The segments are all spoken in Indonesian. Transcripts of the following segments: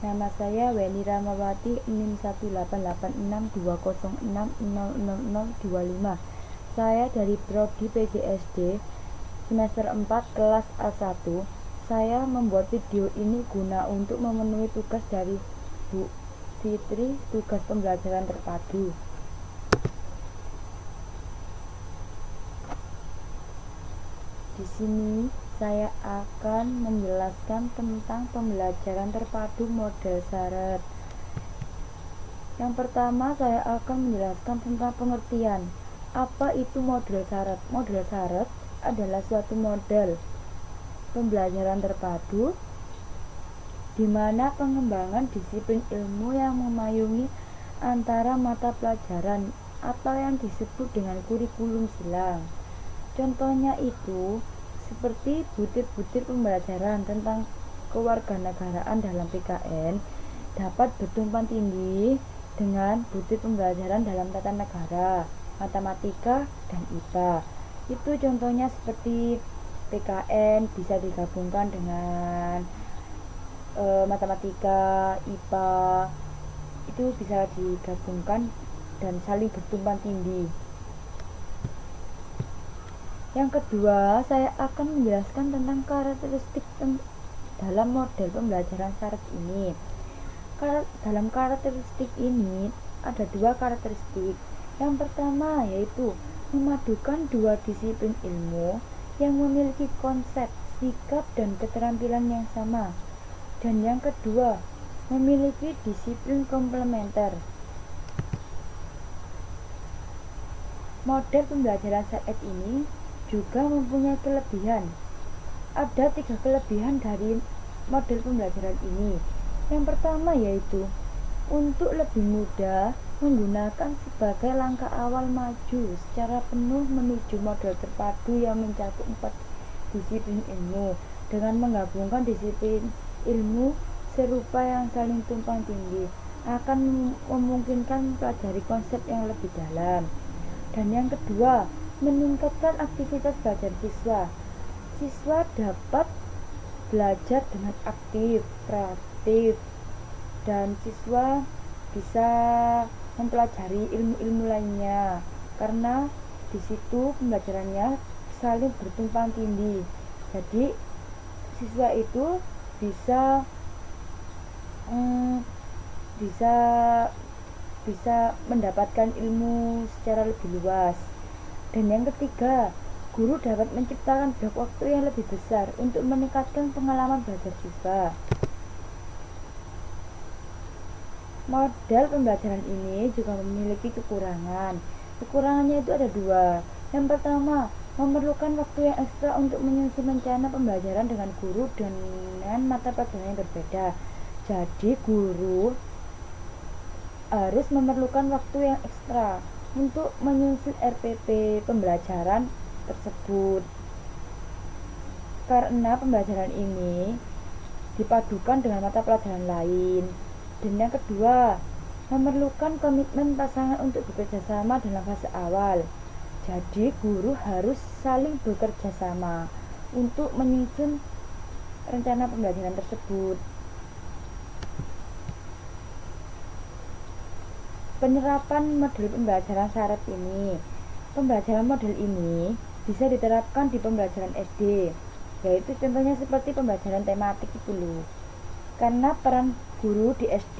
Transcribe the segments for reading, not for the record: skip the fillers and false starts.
Nama saya Weni Ramawati, NIM 1886206000025. Saya dari Prodi PGSD semester 4 kelas A1. Saya membuat video ini guna untuk memenuhi tugas dari Bu Fitri, tugas pembelajaran terpadu. Di sini saya akan menjelaskan tentang pembelajaran terpadu model syarat. Yang pertama, saya akan menjelaskan tentang pengertian. Apa itu model syarat? Model syarat adalah suatu model pembelajaran terpadu di mana pengembangan disiplin ilmu yang memayungi antara mata pelajaran atau yang disebut dengan kurikulum silang. Contohnya itu seperti butir-butir pembelajaran tentang kewarganegaraan dalam PKN dapat bertumpang tindih dengan butir pembelajaran dalam tata negara, matematika, dan IPA. Itu contohnya seperti PKN bisa digabungkan dengan matematika, IPA, itu bisa digabungkan dan saling bertumpang tindih. Yang kedua, saya akan menjelaskan tentang karakteristik dalam model pembelajaran syarat ini. Dalam karakteristik ini ada dua karakteristik. Yang pertama yaitu memadukan dua disiplin ilmu yang memiliki konsep, sikap, dan keterampilan yang sama. Dan yang kedua, memiliki disiplin komplementer. Model pembelajaran syarat ini juga mempunyai kelebihan. Ada 3 kelebihan dari model pembelajaran ini. Yang pertama yaitu untuk lebih mudah menggunakan sebagai langkah awal maju secara penuh menuju model terpadu yang mencakup 4 disiplin ilmu dengan menggabungkan disiplin ilmu serupa yang saling tumpang tindih akan memungkinkan mempelajari konsep yang lebih dalam. Dan yang kedua, meningkatkan aktivitas belajar siswa. Siswa dapat belajar dengan aktif, kreatif, dan siswa bisa mempelajari ilmu-ilmu lainnya karena di situ pembelajarannya saling bertumpang tindih. Jadi siswa itu bisa mendapatkan ilmu secara lebih luas. Dan yang ketiga, guru dapat menciptakan blok waktu yang lebih besar untuk meningkatkan pengalaman belajar siswa. Model pembelajaran ini juga memiliki kekurangan. Kekurangannya itu ada dua. Yang pertama, memerlukan waktu yang ekstra untuk menyusun rencana pembelajaran dengan guru dengan mata pelajaran yang berbeda. Jadi guru harus memerlukan waktu yang ekstra untuk menyusun RPP pembelajaran tersebut karena pembelajaran ini dipadukan dengan mata pelajaran lain. Dan yang kedua, memerlukan komitmen pasangan untuk bekerja sama dalam fase awal. Jadi guru harus saling bekerja sama untuk menyusun rencana pembelajaran tersebut. Penerapan model pembelajaran syarat ini. Pembelajaran model ini bisa diterapkan di pembelajaran SD, yaitu contohnya seperti pembelajaran tematik itu loh. Karena peran guru di SD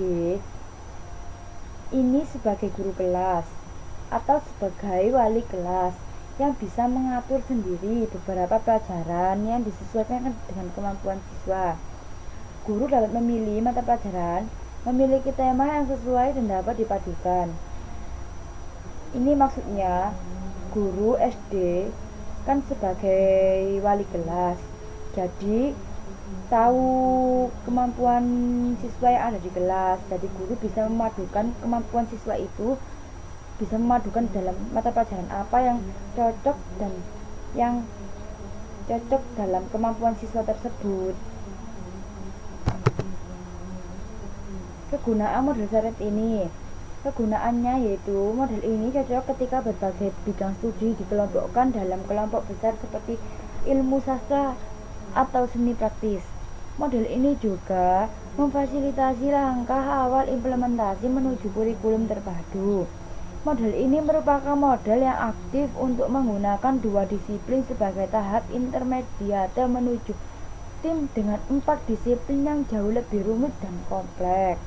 ini sebagai guru kelas atau sebagai wali kelas yang bisa mengatur sendiri beberapa pelajaran yang disesuaikan dengan kemampuan siswa. Guru dapat memilih mata pelajaran memiliki tema yang sesuai dan dapat dipadukan. Ini maksudnya guru SD kan sebagai wali kelas, jadi tahu kemampuan siswa yang ada di kelas. Jadi guru bisa memadukan kemampuan siswa itu, bisa memadukan dalam mata pelajaran apa yang cocok dan yang cocok dalam kemampuan siswa tersebut. Kegunaan model syarat ini. Kegunaannya yaitu model ini cocok ketika berbagai bidang studi dikelompokkan dalam kelompok besar seperti ilmu sastra atau seni praktis. Model ini juga memfasilitasi langkah awal implementasi menuju kurikulum terpadu. Model ini merupakan model yang aktif untuk menggunakan dua disiplin sebagai tahap intermediate menuju tim dengan 4 disiplin yang jauh lebih rumit dan kompleks.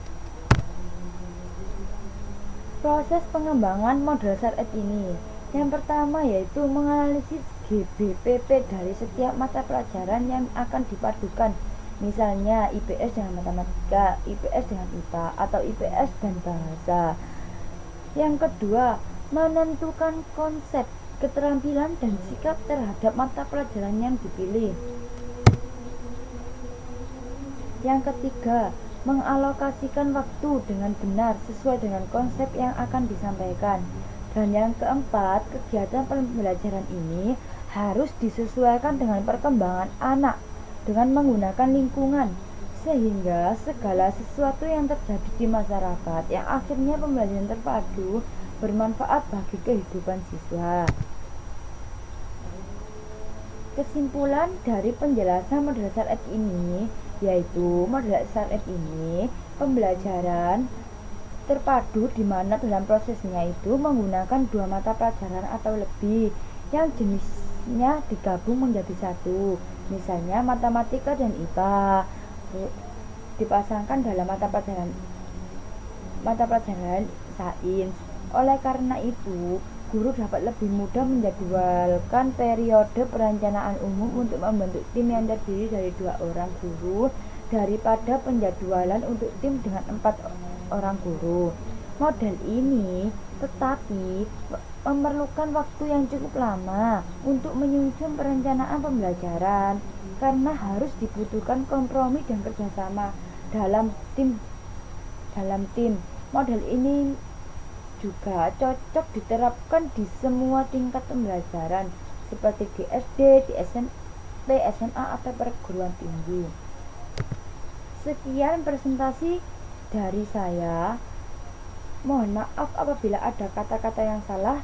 Proses pengembangan model SARET ini, yang pertama yaitu menganalisis GBPP dari setiap mata pelajaran yang akan dipadukan, misalnya IPS dengan matematika, IPS dengan IPA, atau IPS dan bahasa. Yang kedua, menentukan konsep, keterampilan, dan sikap terhadap mata pelajaran yang dipilih. Yang ketiga, mengalokasikan waktu dengan benar sesuai dengan konsep yang akan disampaikan. Dan yang keempat, kegiatan pembelajaran ini harus disesuaikan dengan perkembangan anak dengan menggunakan lingkungan, sehingga segala sesuatu yang terjadi di masyarakat yang akhirnya pembelajaran terpadu bermanfaat bagi kehidupan siswa. Kesimpulan dari penjelasan model SARET ini yaitu model SARET ini pembelajaran terpadu di mana dalam prosesnya itu menggunakan dua mata pelajaran atau lebih yang jenisnya digabung menjadi satu, misalnya matematika dan IPA dipasangkan dalam mata pelajaran sains. Oleh karena itu, guru dapat lebih mudah menjadwalkan periode perencanaan umum untuk membentuk tim yang terdiri dari 2 orang guru daripada penjadwalan untuk tim dengan 4 orang guru. Model ini tetapi memerlukan waktu yang cukup lama untuk menyusun perencanaan pembelajaran karena harus dibutuhkan kompromi dan kerjasama dalam tim. Model ini juga cocok diterapkan di semua tingkat pembelajaran seperti di SD, di SMP, SMA, atau perguruan tinggi. Sekian presentasi dari saya. Mohon maaf apabila ada kata-kata yang salah.